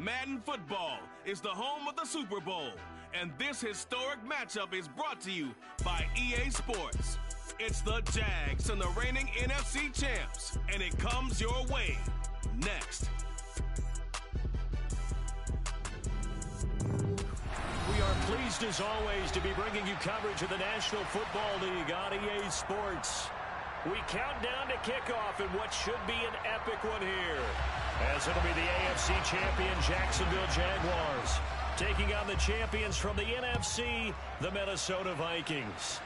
Madden Football is the home of the Super Bowl, and this historic matchup is brought to you by EA Sports. It's the Jags and the reigning NFC champs, and it comes your way next. We are pleased as always to be bringing you coverage of the National Football League on EA Sports. We count down to kickoff in what should be an epic one here, as it'll be the AFC champion Jacksonville Jaguars taking on the champions from the NFC, the Minnesota Vikings.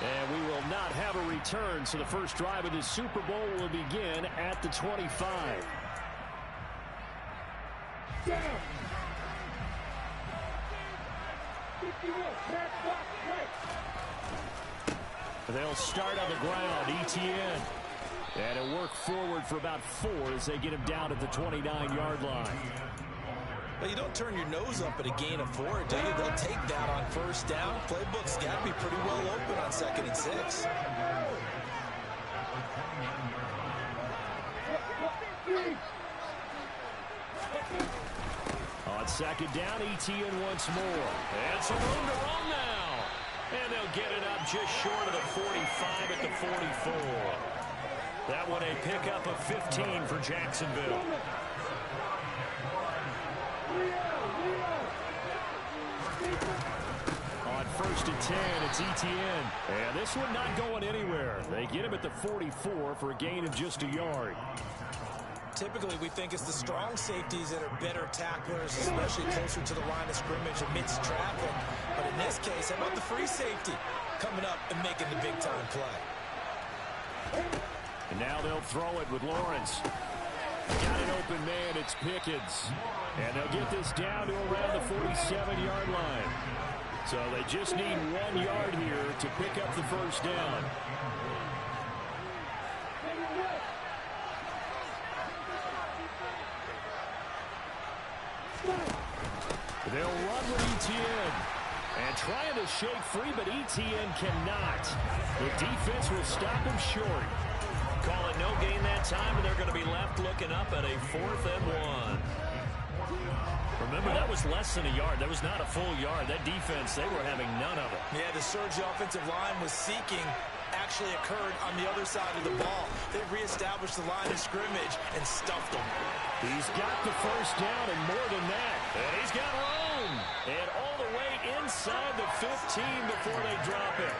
And we will not have a return, so the first drive of this Super Bowl will begin at the 25. Down. 51, back, right. They'll start on the ground, ETN. And it'll work forward for about 4 as they get him down at the 29-yard line. Well, you don't turn your nose up at a gain of 4, do you? They'll take that on first down. Playbook's got to be pretty well open on 2nd and 6. On 2nd down, ETN once more. And some room to run now. And they'll get it up just short of the 45 at the 44. That one a pickup of 15 for Jacksonville. On 1st and 10, it's ETN. And this one not going anywhere. They get him at the 44 for a gain of just a yard. Typically, we think it's the strong safeties that are better tacklers, especially closer to the line of scrimmage amidst traffic. But in this case, how about the free safety coming up and making the big-time play? And now they'll throw it with Lawrence. Got an open man, it's Pickens. And they'll get this down to around the 47-yard line. So they just need 1 yard here to pick up the first down. They'll run with ETN. And trying to shake free, but ETN cannot. The defense will stop him short. Call it no gain that time, and they're going to be left looking up at a 4th and 1. Remember, that was less than a yard. That was not a full yard. That defense, they were having none of it. Yeah, the surge the offensive line was seeking actually occurred on the other side of the ball. They reestablished the line of scrimmage and stuffed them. He's got the first down and more than that. And he's got room. And all the way inside the 15 before they drop it.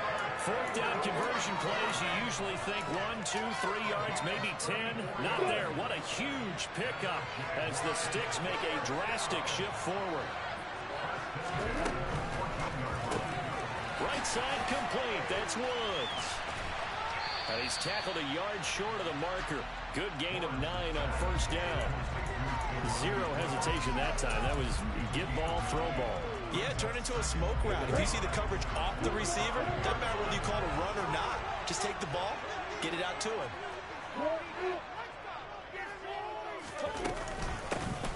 4th down conversion plays, you usually think 1, 2, 3 yards, maybe 10. Not there. What a huge pickup as the Sticks make a drastic shift forward. Right side complete. That's Woods. And he's tackled a yard short of the marker. Good gain of 9 on 1st down. 0 hesitation that time. That was get ball, throw ball. Yeah, turn into a smoke route. If you see the coverage off the receiver, doesn't matter whether you call it a run or not. Just take the ball, get it out to him.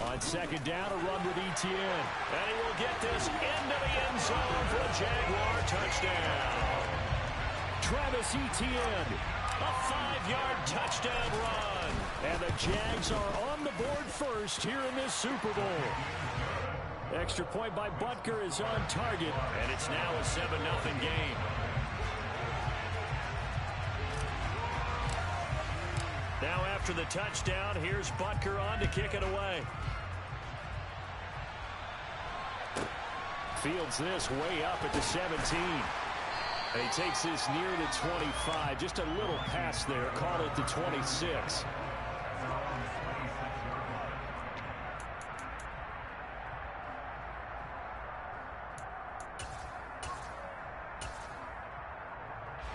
On 2nd down, a run with ETN. And he will get this into the end zone for a Jaguar touchdown. Travis Etienne, a 5-yard touchdown run. And the Jags are on the board first here in this Super Bowl. Extra point by Butker is on target, and it's now a 7-0 game. Now after the touchdown, here's Butker on to kick it away. Fields this way up at the 17. And he takes this near the 25. Just a little pass there. Call it the 26.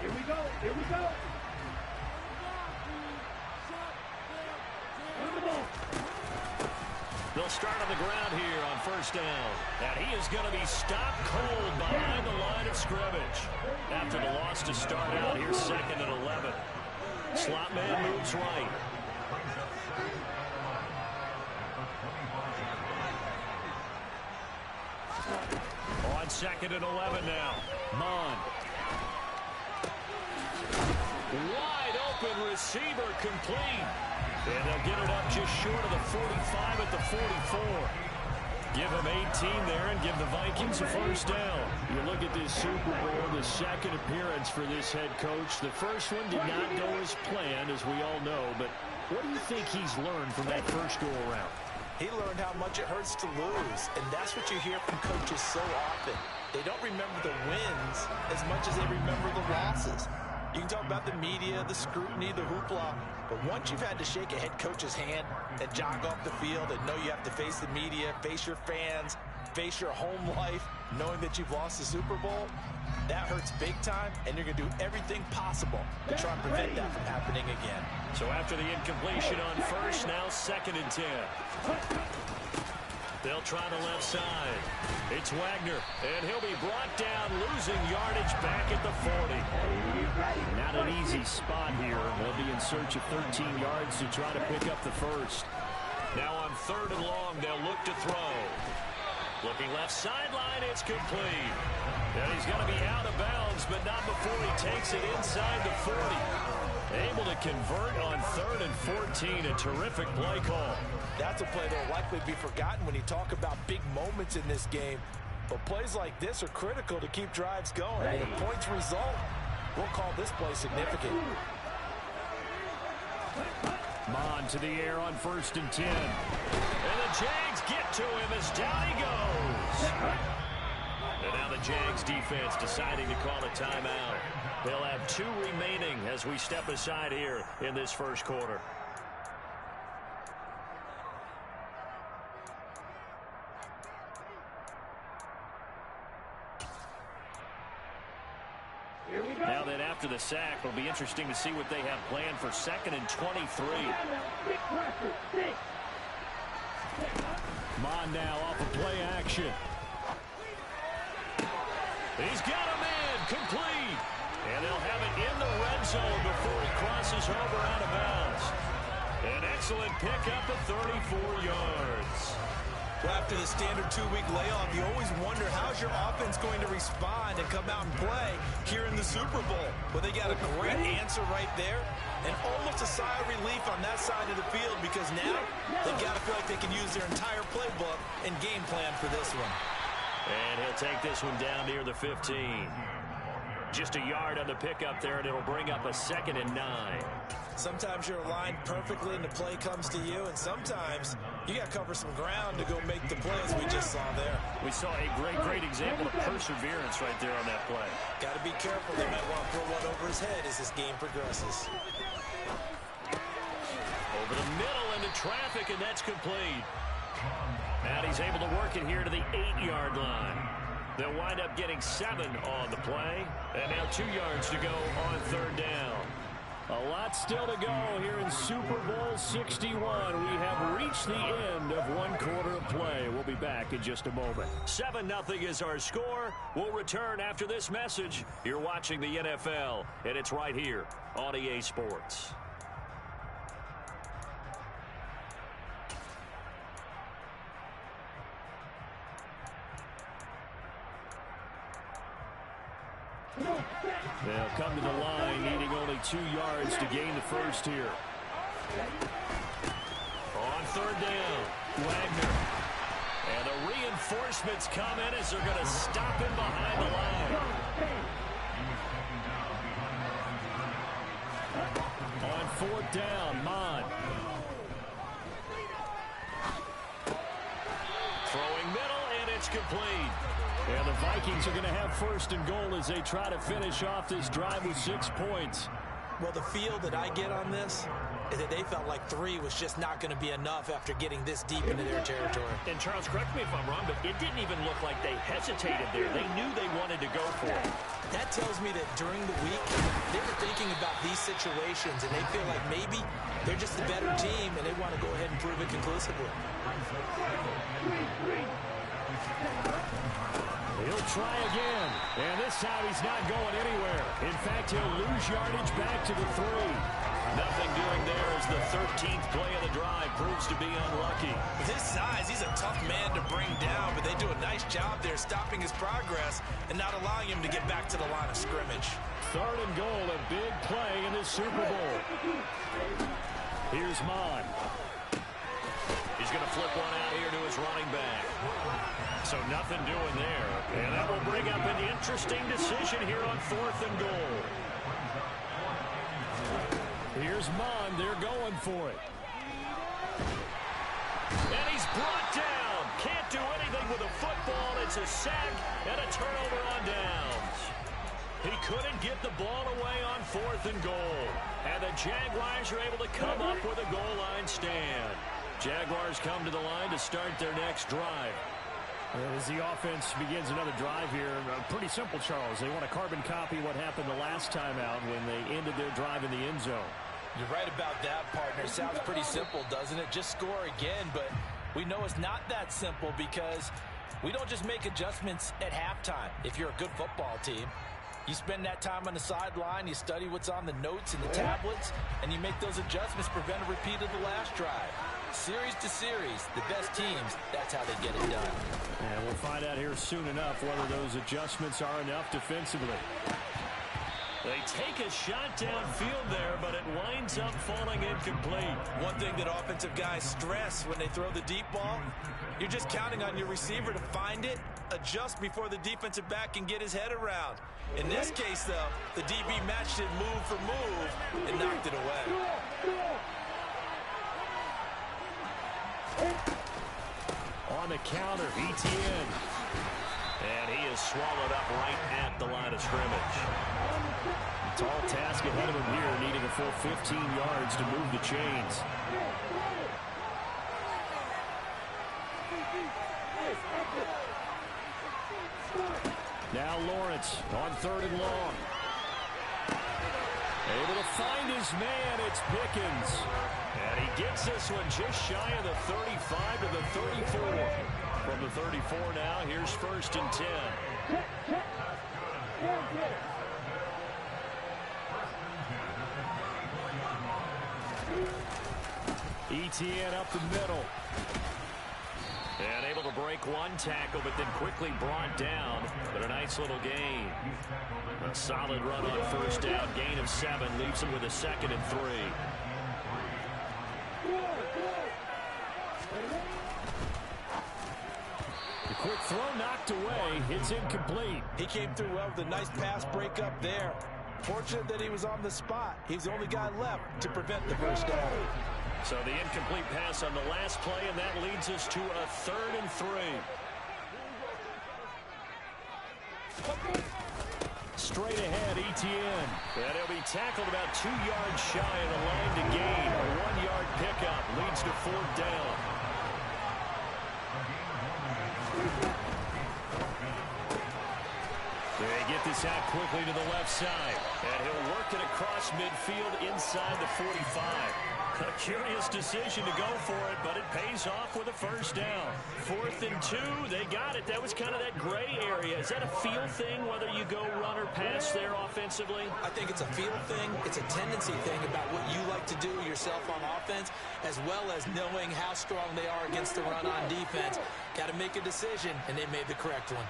Here we go. Here we go. They'll start on the ground here on 1st down. And he is going to be stopped cold behind the line of scrimmage. After the loss to start out, here's 2nd and 11. Slot man moves right. On 2nd and 11 now. Mon. Wide open receiver complete. And they'll get it up just short of the 45 at the 44. Give them 18 there and give the Vikings a first down. You look at this Super Bowl, the second appearance for this head coach. The first one did not go as planned, as we all know. But what do you think he's learned from that first go-around? He learned how much it hurts to lose, and that's what you hear from coaches so often. They don't remember the wins as much as they remember the losses. You can talk about the media, the scrutiny, the hoopla, but once you've had to shake a head coach's hand and jog off the field and know you have to face the media, face your fans, face your home life, knowing that you've lost the Super Bowl, that hurts big time, and you're going to do everything possible to try and prevent that from happening again. So after the incompletion on first, now 2nd and 10. They'll try the left side. It's Wagner, and he'll be brought down, losing yardage back at the 40. Not an easy spot here. They'll be in search of 13 yards to try to pick up the first. Now on 3rd and long, they'll look to throw. Looking left sideline, it's complete. And he's going to be out of bounds, but not before he takes it inside the 40. Able to convert on 3rd and 14. A terrific play call. That's a play that will likely be forgotten when you talk about big moments in this game. But plays like this are critical to keep drives going. And the points result, we'll call this play significant. Mon to the air on 1st and 10. And the Jags get to him as down he goes. And now the Jags defense deciding to call a timeout. They'll have 2 remaining as we step aside here in this first quarter. Now that after the sack, it'll be interesting to see what they have planned for 2nd and 23. Mon now off of play action. He's got a man complete. And they'll have it in the red zone before he crosses over out of bounds. An excellent pickup of 34 yards. Well, after the standard 2-week layoff, you always wonder how's your offense going to respond and come out and play here in the Super Bowl. Well, they got a great answer right there and almost a sigh of relief on that side of the field because now they've got to feel like they can use their entire playbook and game plan for this one. And he'll take this one down near the 15. Just a yard on the pickup there, and it'll bring up a 2nd and 9. Sometimes you're aligned perfectly and the play comes to you, and sometimes you got to cover some ground to go make the plays we just saw there. We saw a great example of perseverance right there on that play. Got to be careful. They might want to throw one over his head as this game progresses. Over the middle into traffic, and that's complete. And he's able to work it here to the 8-yard line. They'll wind up getting 7 on the play. And now 2 yards to go on 3rd down. A lot still to go here in Super Bowl 61. We have reached the end of 1 quarter of play. We'll be back in just a moment. 7-0 is our score. We'll return after this message. You're watching the NFL, and it's right here on EA Sports. They'll come to the line, needing only 2 yards to gain the first here. On 3rd down, Wagner. And the reinforcements come in as they're going to stop him behind the line. On 4th down, Mon. Throwing middle, and it's complete. And the Vikings are going to have 1st and goal as they try to finish off this drive with 6 points. Well, the feel that I get on this is that they felt like 3 was just not going to be enough after getting this deep into their territory. And Charles, correct me if I'm wrong, but it didn't even look like they hesitated there. They knew they wanted to go for it. That tells me that during the week, they were thinking about these situations, and they feel like maybe they're just the better team, and they want to go ahead and prove it conclusively. He'll try again, and this time he's not going anywhere. In fact, he'll lose yardage back to the 3. Nothing doing there as the 13th play of the drive proves to be unlucky. With his size, he's a tough man to bring down, but they do a nice job there stopping his progress and not allowing him to get back to the line of scrimmage. 3rd and goal, a big play in this Super Bowl. Here's Mon. He's going to flip one out here to his running back. So nothing doing there. And that will bring up an interesting decision here on 4th and goal. Here's Mon. They're going for it. And he's brought down. Can't do anything with a football. It's a sack and a turnover on downs. He couldn't get the ball away on 4th and goal. And the Jaguars are able to come up with a goal line stand. Jaguars come to the line to start their next drive. As the offense begins another drive here, pretty simple, Charles. They want to carbon copy what happened the last time out when they ended their drive in the end zone. You're right about that, partner. Sounds pretty simple, doesn't it? Just score again, but we know it's not that simple because we don't just make adjustments at halftime. If you're a good football team, you spend that time on the sideline, you study what's on the notes and the tablets, and you make those adjustments, prevent a repeat of the last drive. Series to series, the best teams, that's how they get it done. And we'll find out here soon enough whether those adjustments are enough defensively. They take a shot downfield there, but it winds up falling incomplete. One thing that offensive guys stress when they throw the deep ball, you're just counting on your receiver to find it, adjust before the defensive back can get his head around. In this case, though, the DB matched it move for move and knocked it away. On the counter, ETN. And he is swallowed up right at the line of scrimmage. Tall task ahead of him here, needing a full 15 yards to move the chains. Now Lawrence on 3rd and long. Able to find his man, it's Pickens. And he gets this one just shy of the 35 to the 34. From the 34 now, here's 1st and 10. ETN up the middle. And able to break one tackle, but then quickly brought down. But a nice little gain. A solid run on 1st down. Gain of 7 leaves him with a 2nd and 3. The quick throw knocked away. It's incomplete. He came through well with a nice pass breakup there. Fortunate that he was on the spot. He's the only guy left to prevent the 1st down. So the incomplete pass on the last play, and that leads us to a 3rd and 3. Straight ahead, ETN. And he'll be tackled about 2 yards shy of the line to gain. A 1-yard pickup leads to 4th down. They get this out quickly to the left side. And he'll work it across midfield inside the 45. A curious decision to go for it, but it pays off with a 1st down. 4th and 2, they got it. That was kind of that gray area. Is that a feel thing, whether you go run or pass there offensively? I think it's a feel thing. It's a tendency thing about what you like to do yourself on offense, as well as knowing how strong they are against the run on defense. Got to make a decision, and they made the correct one.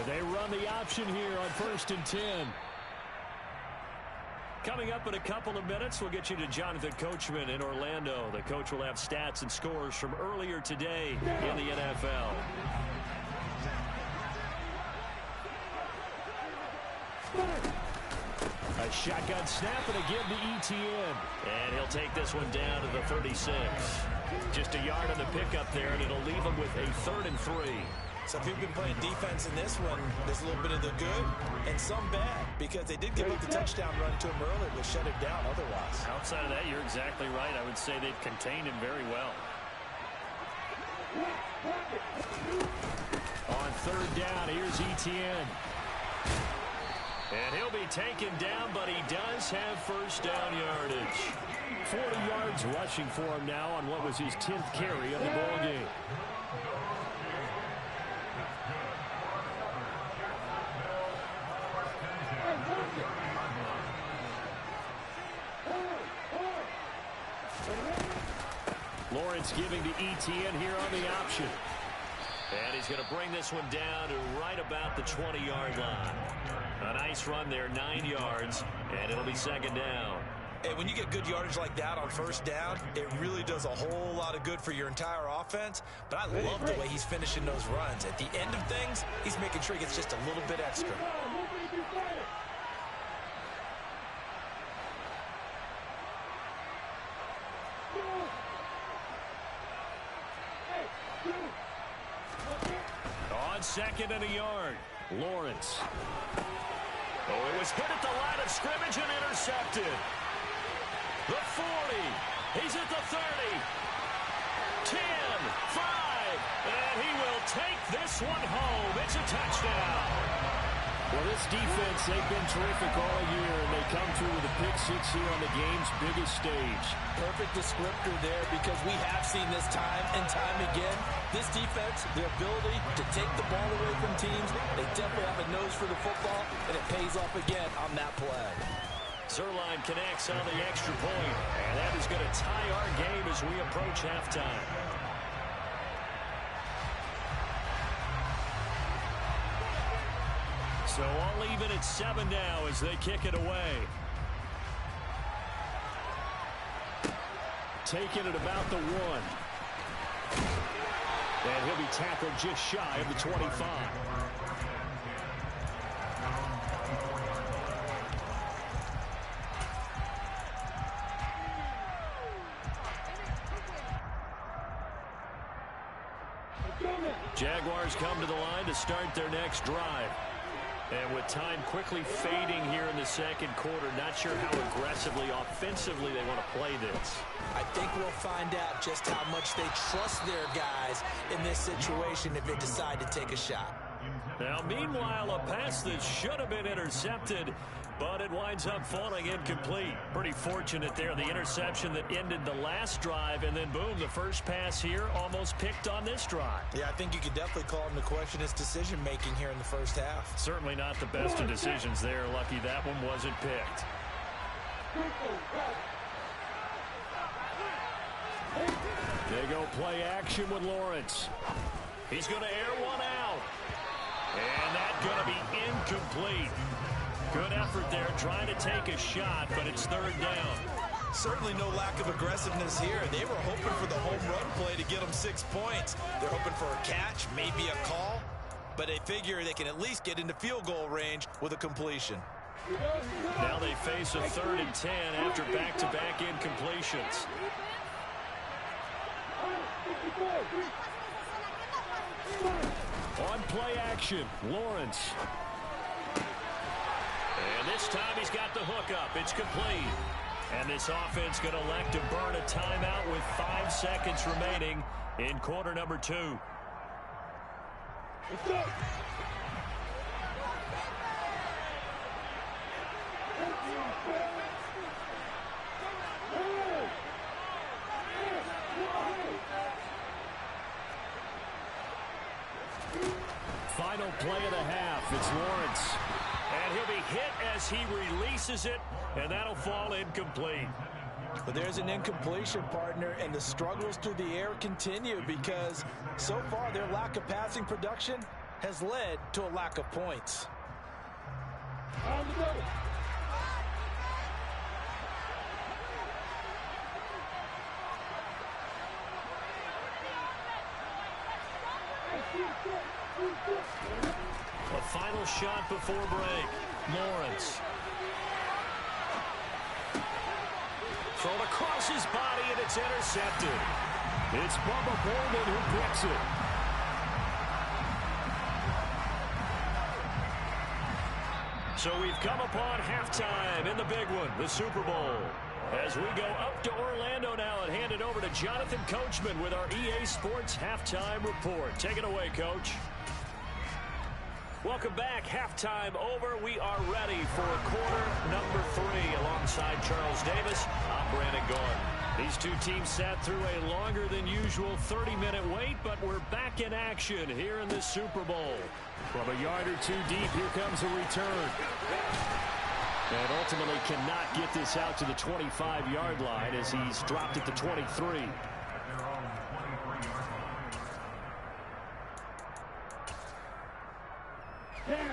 They run the option here on 1st and 10. Coming up in a couple of minutes, we'll get you to Jonathan Coachman in Orlando. The coach will have stats and scores from earlier today in the NFL. A shotgun snap and a give to ETN. And he'll take this one down to the 36. Just a yard on the pickup there, and it'll leave him with a 3rd and 3. So if you've been playing defense in this one, there's a little bit of the good and some bad, because they did give up the touchdown run to him earlier, but shut it down otherwise. Outside of that, you're exactly right. I would say they've contained him very well. On 3rd down, here's ETN. And he'll be taken down, but he does have 1st down yardage. 40 yards rushing for him now on what was his 10th carry of the ball game. Lawrence giving to ETN here on the option. And he's going to bring this one down to right about the 20-yard line. A nice run there, 9 yards, and it'll be 2nd down. And when you get good yardage like that on first down, it really does a whole lot of good for your entire offense. But I love the way he's finishing those runs. At the end of things, he's making sure he gets just a little bit extra. On second and a yard, Lawrence. Oh, it was hit at the line of scrimmage and intercepted. The 40. He's at the 30. 10, 5, and he will take this one home. It's a touchdown. Well, this defense, they've been terrific all year, and they come through with a pick six here on the game's biggest stage. Perfect descriptor there, because we have seen this time and time again. This defense, their ability to take the ball away from teams, they definitely have a nose for the football, and it pays off again on that play. Zerline connects on the extra point, and that is going to tie our game as we approach halftime. So all even at 7 now as they kick it away. Taking it about the 1. And he'll be tackled just shy of the 25. Jaguars come to the line to start their next drive. And with time quickly fading here in the second quarter, not sure how aggressively, offensively they want to play this. I think we'll find out just how much they trust their guys in this situation if they decide to take a shot. Now, meanwhile, a pass that should have been intercepted, but it winds up falling incomplete. Pretty fortunate there. The interception that ended the last drive, and then, boom, the first pass here almost picked on this drive. Yeah, I think you could definitely call him to question his decision-making here in the first half. Certainly not the best of decisions there. Lucky that one wasn't picked. They go play action with Lawrence. He's going to air one out. And that's going to be incomplete. Good effort there trying to take a shot, but it's third down. Certainly no lack of aggressiveness here. They were hoping for the home run play to get them 6 points. They're hoping for a catch, maybe a call, but they figure they can at least get into field goal range with a completion. Now they face a 3rd and 10 after back-to-back incompletions. On play action, Lawrence. And this time he's got the hookup. It's complete. And this offense going to elect to burn a timeout with 5 seconds remaining in quarter number 2. Let's go. Final play of the half. It's Lawrence. And he'll be hit as he releases it, and that'll fall incomplete. But there's an incompletion, partner, and the struggles through the air continue because so far their lack of passing production has led to a lack of points. On the go. A final shot before break. Lawrence. Thrown across his body, and it's intercepted. It's Bubba Bolden who picks it. So we've come upon halftime in the big one, the Super Bowl. As we go up to Orlando now and hand it over to Jonathan Coachman with our EA Sports Halftime Report. Take it away, Coach. Welcome back. Halftime over. We are ready for quarter number 3 alongside Charles Davis. I'm Brandon Gordon. These two teams sat through a longer than usual 30-minute wait, but we're back in action here in the Super Bowl. From a yard or 2 deep, here comes a return. And ultimately cannot get this out to the 25-yard line as he's dropped at the 23.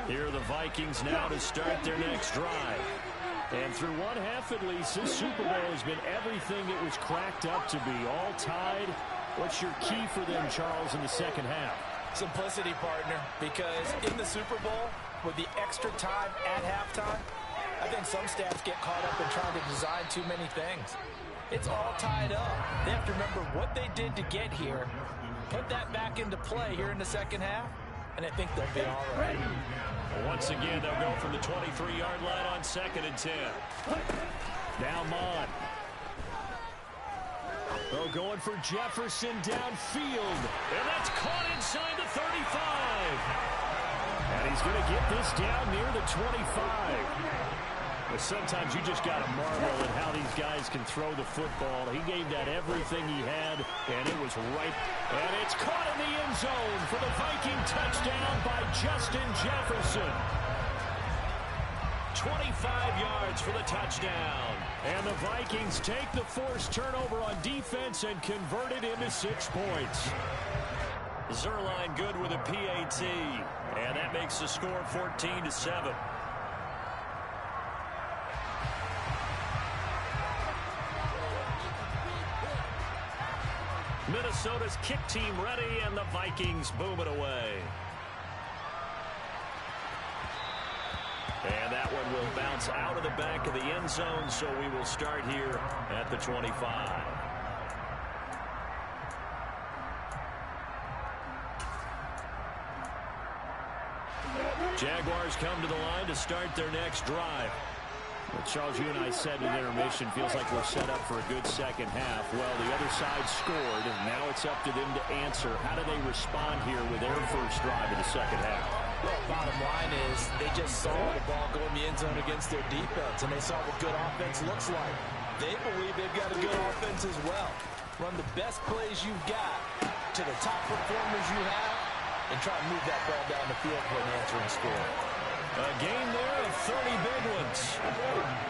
Here are the Vikings now to start their next drive. And through one half at least, this Super Bowl has been everything it was cracked up to be. All tied. What's your key for them, Charles, in the second half? Simplicity, partner, because in the Super Bowl, with the extra time at halftime, I think some staffs get caught up in trying to design too many things. It's all tied up. They have to remember what they did to get here, put that back into play here in the second half, and I think they'll be all right. Once again, they'll go from the 23-yard line on 2nd and 10. Now Mond. Oh, going for Jefferson downfield. And that's caught inside the 35. And he's going to get this down near the 25. But sometimes you just got to marvel at how these guys can throw the football. He gave that everything he had, and it was right. And it's caught in the end zone for the Viking touchdown by Justin Jefferson. 25 yards for the touchdown. And the Vikings take the forced turnover on defense and convert it into 6 points. Zerline good with a PAT. And that makes the score 14-7. Minnesota's kick team ready, and the Vikings boom it away. And that one will bounce out of the back of the end zone, so we will start here at the 25. Jaguars come to the line to start their next drive. Well, Charles, you and I said in intermission, feels like we're set up for a good second half. Well, the other side scored, and now it's up to them to answer. How do they respond here with their first drive of the second half? Well, bottom line is they just saw the ball go in the end zone against their defense, and they saw what good offense looks like. They believe they've got a good offense as well. Run the best plays you've got to the top performers you have, and try to move that ball down the field for an answering score. A gain there of 30 big ones.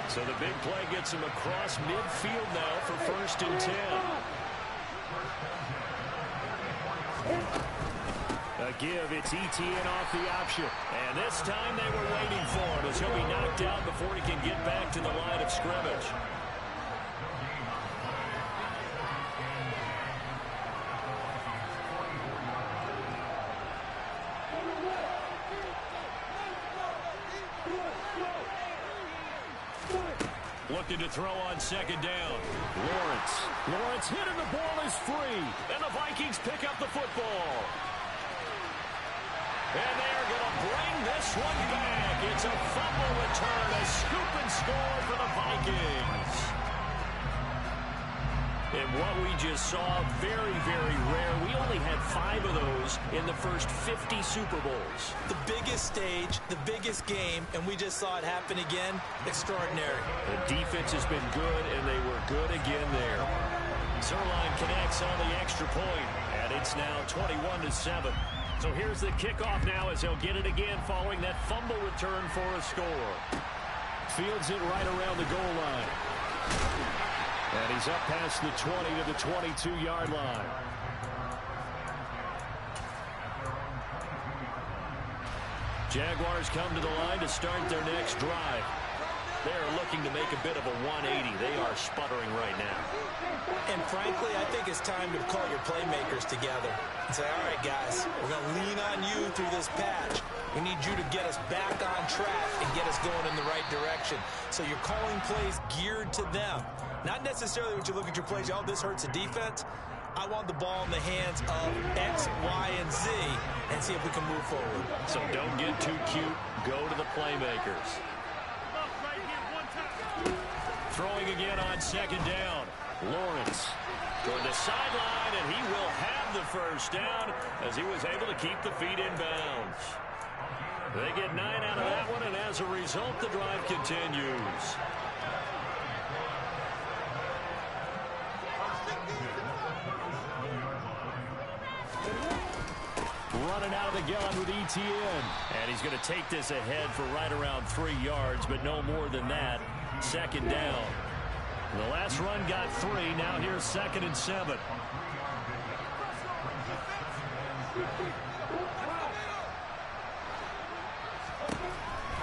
So the big play gets him across midfield now for 1st and 10. A give, it's ETN off the option. And this time they were waiting for him as he'll be knocked out before he can get back to the line of scrimmage. Looking to throw on 2nd down. Lawrence hit and the ball is free. And the Vikings pick up the football. And they're going to bring this one back. It's a fumble return, a scoop and score for the Vikings. And what we just saw, very, very rare. We only had 5 of those in the first 50 Super Bowls. The biggest stage, the biggest game, and we just saw it happen again. Extraordinary. The defense has been good, and they were good again there. Zerline connects on the extra point, and it's now 21-7. So here's the kickoff now as they'll get it again following that fumble return for a score. Fields it right around the goal line. And he's up past the 20 to the 22-yard line. Jaguars come to the line to start their next drive. They're looking to make a bit of a 180. They are sputtering right now. And frankly, I think it's time to call your playmakers together and say, all right, guys, we're going to lean on you through this patch. We need you to get us back on track and get us going in the right direction. So you're calling plays geared to them. Not necessarily when you look at your plays, oh, this hurts the defense. I want the ball in the hands of X, Y, and Z and see if we can move forward. So don't get too cute. Go to the playmakers. Throwing again on 2nd down. Lawrence toward the sideline, and he will have the first down as he was able to keep the feet in bounds. They get 9 out of that one, and as a result, the drive continues. Running out of the gun with ETN. And he's going to take this ahead for right around 3 yards, but no more than that. 2nd down. The last run got 3. Now here's 2nd and 7.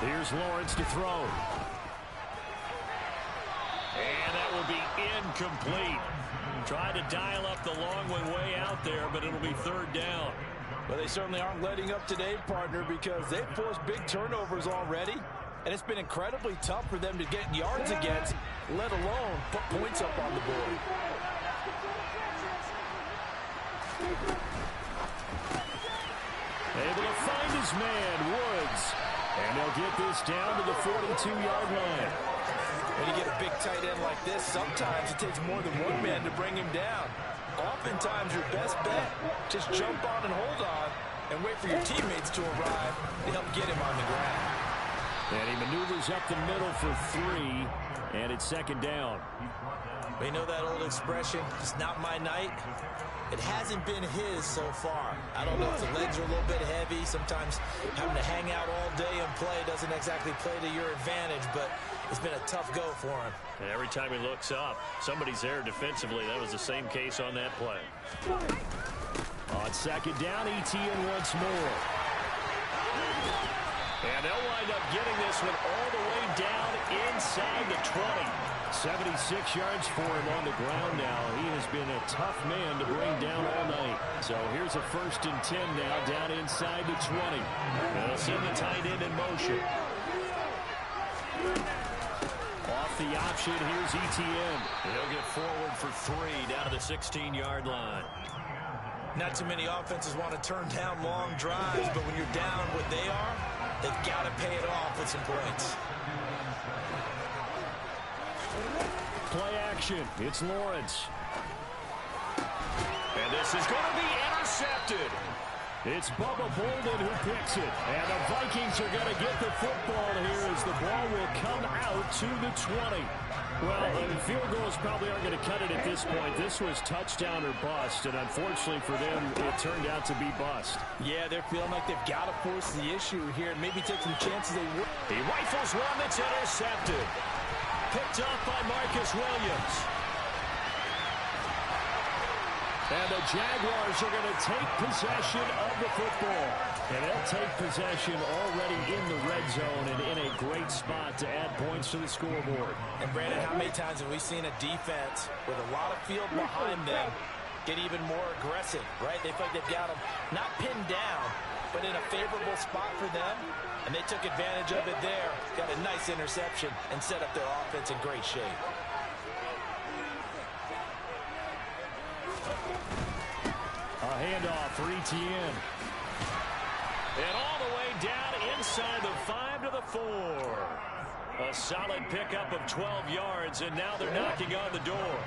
Here's Lawrence to throw. incomplete. Tried to dial up the long one way out there, but it'll be third down. Well, they certainly aren't letting up today, partner, because they've forced big turnovers already. And it's been incredibly tough for them to get yards against, let alone put points up on the board. Able to find his man, Woods. And they'll get this down to the 42-yard line. When you get a big tight end like this, sometimes it takes more than one man to bring him down. Oftentimes, your best bet, just jump on and hold on and wait for your teammates to arrive to help get him on the ground. And he maneuvers up the middle for 3, and it's second down. We know that old expression, it's not my night. It hasn't been his so far. I don't know if the legs are a little bit heavy. Sometimes having to hang out all day and play doesn't exactly play to your advantage, but it's been a tough go for him. And every time he looks up, somebody's there defensively. That was the same case on that play. On second down, ETN once more. And they'll wind up getting this one all the way down inside the 20. 76 yards for him on the ground now. He has been a tough man to bring down all night. So here's a 1st and 10 now down inside the 20. They'll send the tight end in motion. Off the option, here's ETN. He'll get forward for 3 down to the 16-yard line. Not too many offenses want to turn down long drives, but when you're down what they are, they've got to pay it off with some points. Play action. It's Lawrence. And this is going to be intercepted. It's Bubba Bolden who picks it. And the Vikings are going to get the football here as the ball will come out to the 20. Well, field goals probably aren't going to cut it at this point. This was touchdown or bust, and unfortunately for them, it turned out to be bust. Yeah, they're feeling like they've got to force the issue here and maybe take some chances they would. He rifles one that's intercepted. Picked up by Marcus Williams. And the Jaguars are going to take possession of the football. And they'll take possession already in the red zone and in a great spot to add points to the scoreboard. And Brandon, how many times have we seen a defense with a lot of field behind them get even more aggressive, right? They feel like they've got them not pinned down, but in a favorable spot for them. And they took advantage of it there. Got a nice interception and set up their offense in great shape. A handoff for ETN. And all the way down inside the 5 to the 4. A solid pickup of 12 yards, and now they're knocking on the door.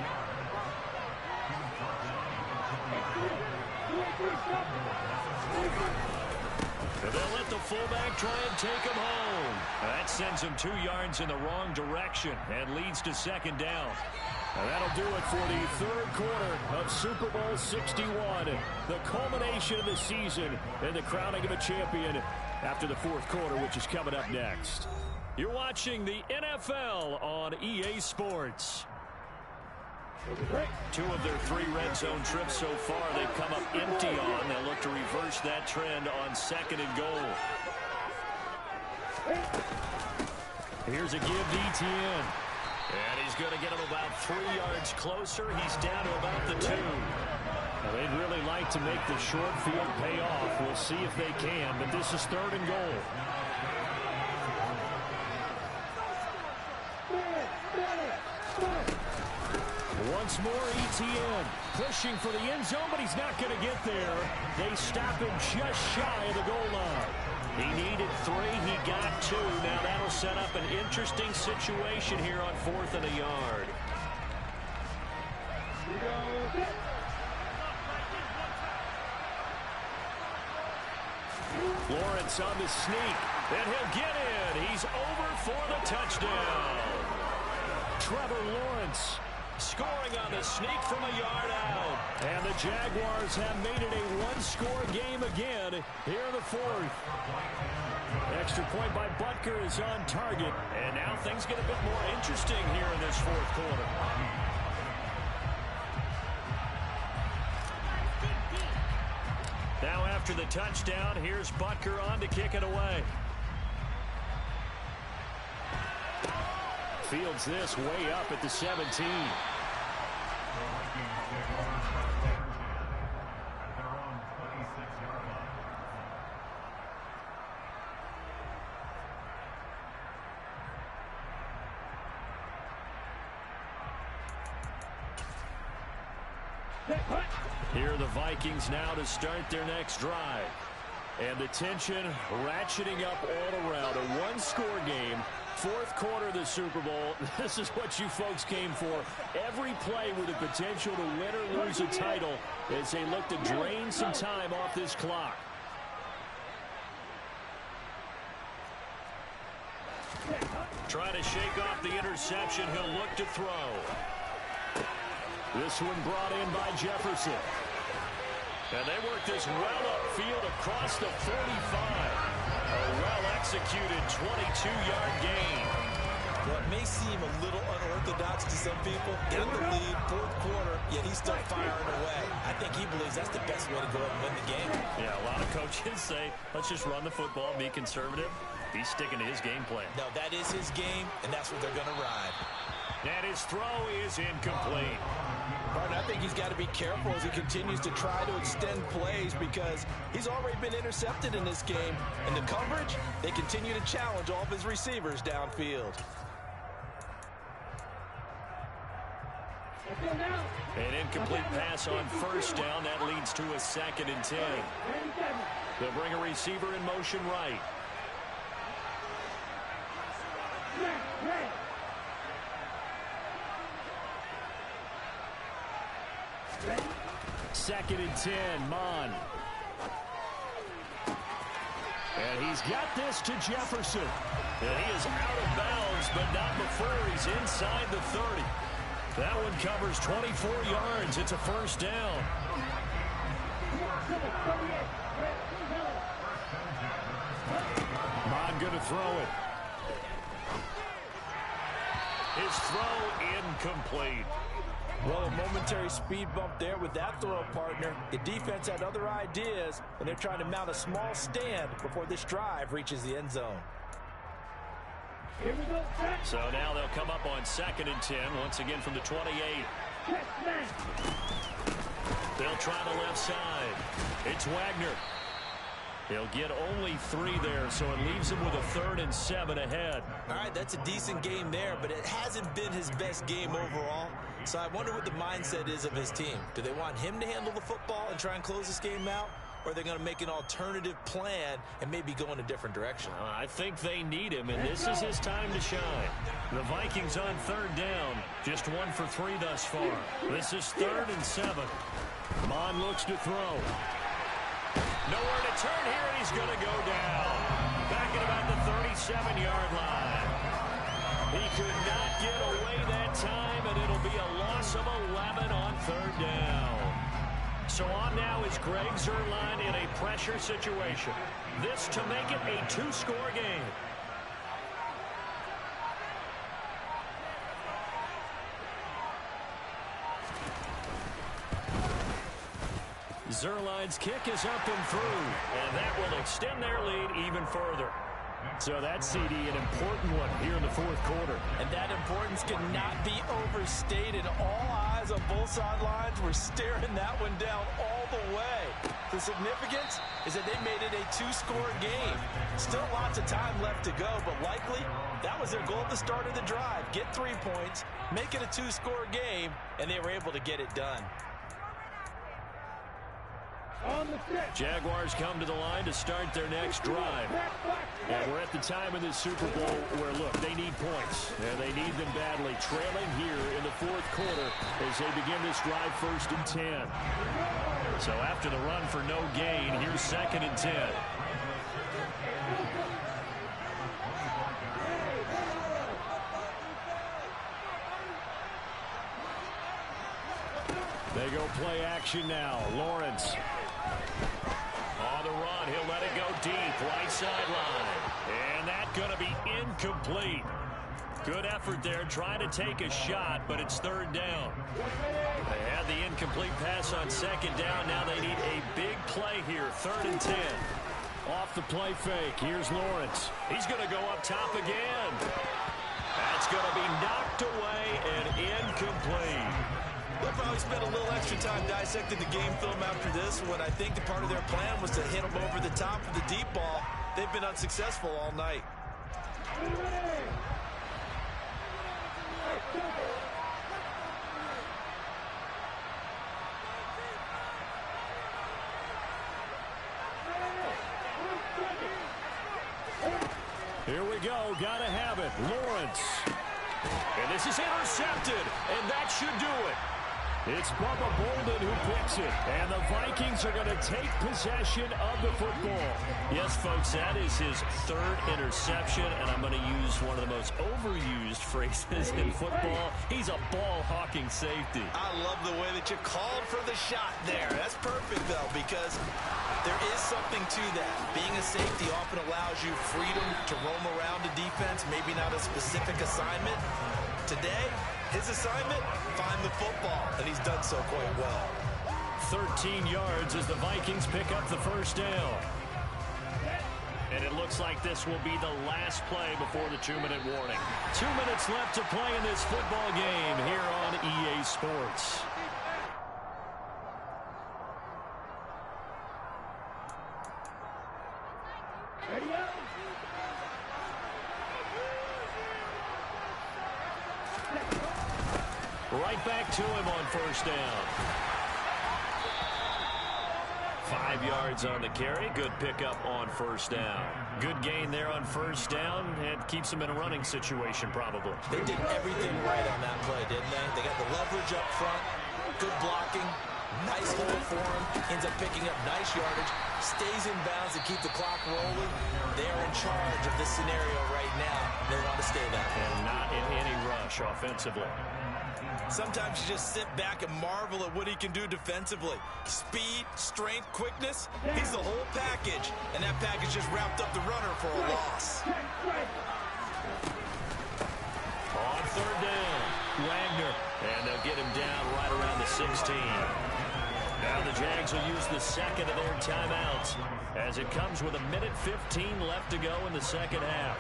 And they'll let the fullback try and take him home. That sends him 2 yards in the wrong direction and leads to second down. And that'll do it for the third quarter of Super Bowl 61. The culmination of the season and the crowning of a champion after the fourth quarter, which is coming up next. You're watching the NFL on EA Sports. 2 of their 3 red zone trips so far they've come up empty on. They'll look to reverse that trend on second and goal. Here's a give to ETN. And he's going to get him about 3 yards closer. He's down to about the 2. Now, they'd really like to make the short field pay off. We'll see if they can, but this is third and goal. Once more, ETN pushing for the end zone, but he's not going to get there. They stop him just shy of the goal line. He needed 3. He got 2. Now that'll set up an interesting situation here on 4th and a yard. Lawrence on the sneak, and he'll get in. He's over for the touchdown. Trevor Lawrence scoring on the sneak from a yard out. And the Jaguars have made it a 1-score game again here in the 4th. Extra point by Butker is on target. And now things get a bit more interesting here in this 4th quarter. Now after the touchdown, here's Butker on to kick it away. Fields this way up at the 17. Here are the Vikings now to start their next drive. And the tension ratcheting up all around. A one-score game, fourth quarter of the Super Bowl. This is what you folks came for. Every play with the potential to win or lose a title as they look to drain some time off this clock. Trying to shake off the interception. He'll look to throw. This one brought in by Jefferson. And they work this well upfield across the 45. A well-executed 22-yard gain. Well, it may seem a little unorthodox to some people. In the lead, fourth quarter, yet he's still firing away. I think he believes that's the best way to go ahead and win the game. Yeah, a lot of coaches say, let's just run the football, be conservative. He's sticking to his game plan. No, that is his game, and that's what they're going to ride. And his throw is incomplete. Martin, I think he's got to be careful as he continues to try to extend plays because he's already been intercepted in this game. And the coverage, they continue to challenge all of his receivers downfield. An incomplete pass on first down. That leads to a 2nd and 10. They'll bring a receiver in motion right. Second and 10, Mon. And he's got this to Jefferson. And he is out of bounds, but not before he's inside the 30. That one covers 24 yards. It's a first down. Mon going to throw it. His throw incomplete. Well, a momentary speed bump there with that throw, partner. The defense had other ideas, and they're trying to mount a small stand before this drive reaches the end zone. So now they'll come up on 2nd and 10, once again from the 28. They'll try the left side. It's Wagner. He'll get only 3 there, so it leaves him with a 3rd and 7 ahead. All right, that's a decent game there, but it hasn't been his best game overall. So I wonder what the mindset is of his team. Do they want him to handle the football and try and close this game out? Or are they going to make an alternative plan and maybe go in a different direction? I think they need him, and this is his time to shine. The Vikings on 3rd down. Just 1 for 3 thus far. This is 3rd and 7. Mon looks to throw. Nowhere to turn here, and he's going to go down. Back at about the 37-yard line. He could not get away that time, and it'll be a loss of 11 on 3rd down. So on now is Greg Zuerlein in a pressure situation. This to make it a 2-score game. Zuerlein's kick is up and through, and that will extend their lead even further. So that's, CD, an important one here in the fourth quarter. And that importance cannot be overstated. All eyes on both sidelines were staring that one down all the way. The significance is that they made it a 2-score game. Still lots of time left to go, but likely that was their goal at the start of the drive. Get 3 points, make it a 2-score game, and they were able to get it done. Jaguars come to the line to start their next drive. And we're at the time in this Super Bowl where, look, they need points. And they need them badly. Trailing here in the fourth quarter as they begin this drive 1st and 10. So after the run for no gain, here's 2nd and 10. They go play action now. Lawrence. On the run, he'll let it go deep, right sideline. And that's going to be incomplete. Good effort there, trying to take a shot, but it's 3rd down. They had the incomplete pass on 2nd down. Now they need a big play here, 3rd and 10. Off the play fake, here's Lawrence. He's going to go up top again. That's going to be knocked away and incomplete. They'll probably spend a little extra time dissecting the game film after this one. I think the part of their plan was to hit them over the top of the deep ball. They've been unsuccessful all night. Here we go. Gotta have it. Lawrence. And this is intercepted, and that should do it. It's Bubba Bolden who picks it, and the Vikings are going to take possession of the football. Yes, folks, that is his third interception, and I'm going to use one of the most overused phrases in football. He's a ball-hawking safety. I love the way that you called for the shot there. That's perfect, though, because there is something to that. Being a safety often allows you freedom to roam around the defense, maybe not a specific assignment. Today, his assignment, find the football, and he's done so quite well. 13 yards as the Vikings pick up the first down. And it looks like this will be the last play before the 2-minute warning. 2 minutes left to play in this football game here on EA Sports. Right back to him on first down. 5 yards on the carry. Good pickup on first down. Good gain there on first down, and keeps him in a running situation probably. They did everything right on that play, didn't they? They got the leverage up front, good blocking, nice hole for him, ends up picking up nice yardage, stays in bounds to keep the clock rolling. They're in charge of this scenario right now. They want to stay that way. And not in any rush offensively. Sometimes you just sit back and marvel at what he can do defensively. Speed, strength, quickness, he's the whole package. And that package just wrapped up the runner for a loss. On third down, Wagner. And they'll get him down right around the 16. Now the Jags will use the second of their timeouts as it comes with 1:15 left to go in the second half.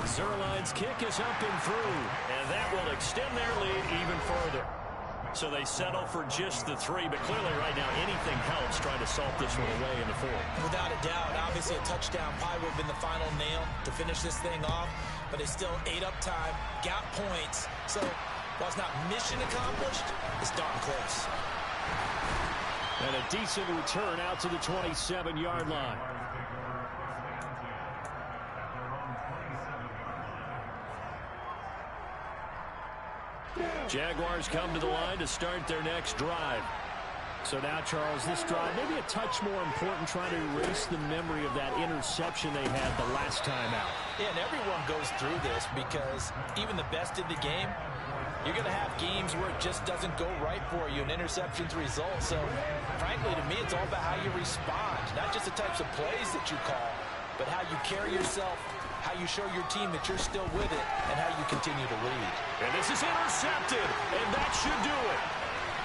Zerline's kick is up and through, and that will extend their lead even further. So they settle for just the 3, but clearly right now anything helps trying to salt this one away in the 4th. Without a doubt, obviously a touchdown probably would have been the final nail to finish this thing off, but they still ate up time, got points. So while it's not mission accomplished, it's darn close. And a decent return out to the 27-yard line. Jaguars come to the line to start their next drive. So now, Charles, this drive maybe a touch more important, trying to erase the memory of that interception they had the last time out. Yeah, and everyone goes through this because even the best in the game, you're going to have games where it just doesn't go right for you, and interceptions result. So, frankly, to me, it's all about how you respond, not just the types of plays that you call, but how you carry yourself, how you show your team that you're still with it, and how you continue to lead. And this is intercepted, and that should do it.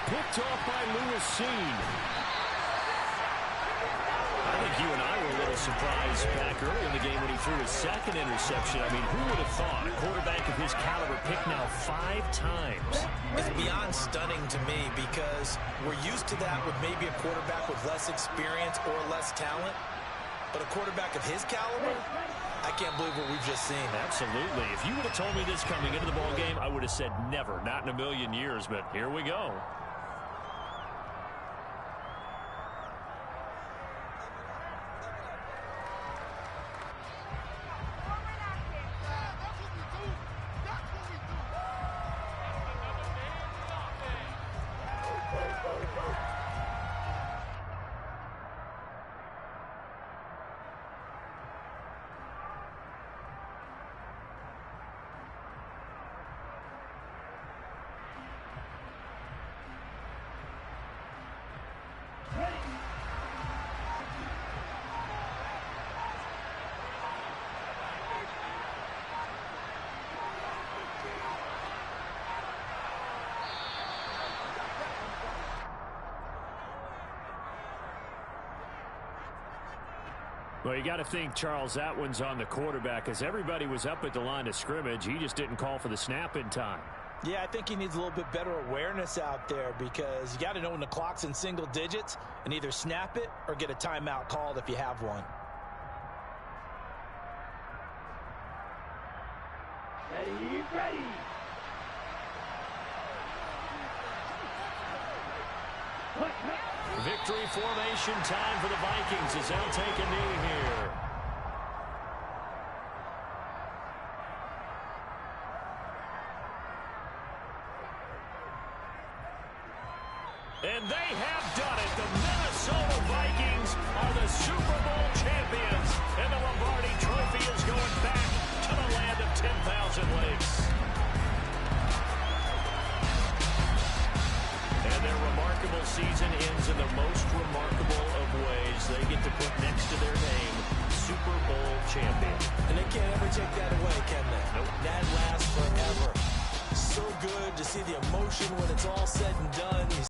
Picked off by Lewis Seen. I think you and I were a little surprised back early in the game when he threw his second interception. I mean, who would have thought a quarterback of his caliber picked now 5 times? It's beyond stunning to me because we're used to that with maybe a quarterback with less experience or less talent. But a quarterback of his caliber, I can't believe what we've just seen. Absolutely. If you would have told me this coming into the ball game, I would have said never, not in a million years. But here we go. Well, you got to think, Charles, that one's on the quarterback as everybody was up at the line of scrimmage. He just didn't call for the snap in time. Yeah, I think he needs a little bit better awareness out there because you got to know when the clock's in single digits and either snap it or get a timeout called if you have one. Ready. Victory formation time for the Vikings as they'll take a knee here. And they have done it. The Minnesota Vikings are the Super Bowl champions. And the Lombardi Trophy is going back to the land of 10,000 lakes. And their remarkable season ends in the most remarkable of ways. They get to put next to their name, Super Bowl champion. And they can't ever take that away, can they? Nope. That lasts forever. So good to see the emotion when it's all said and done.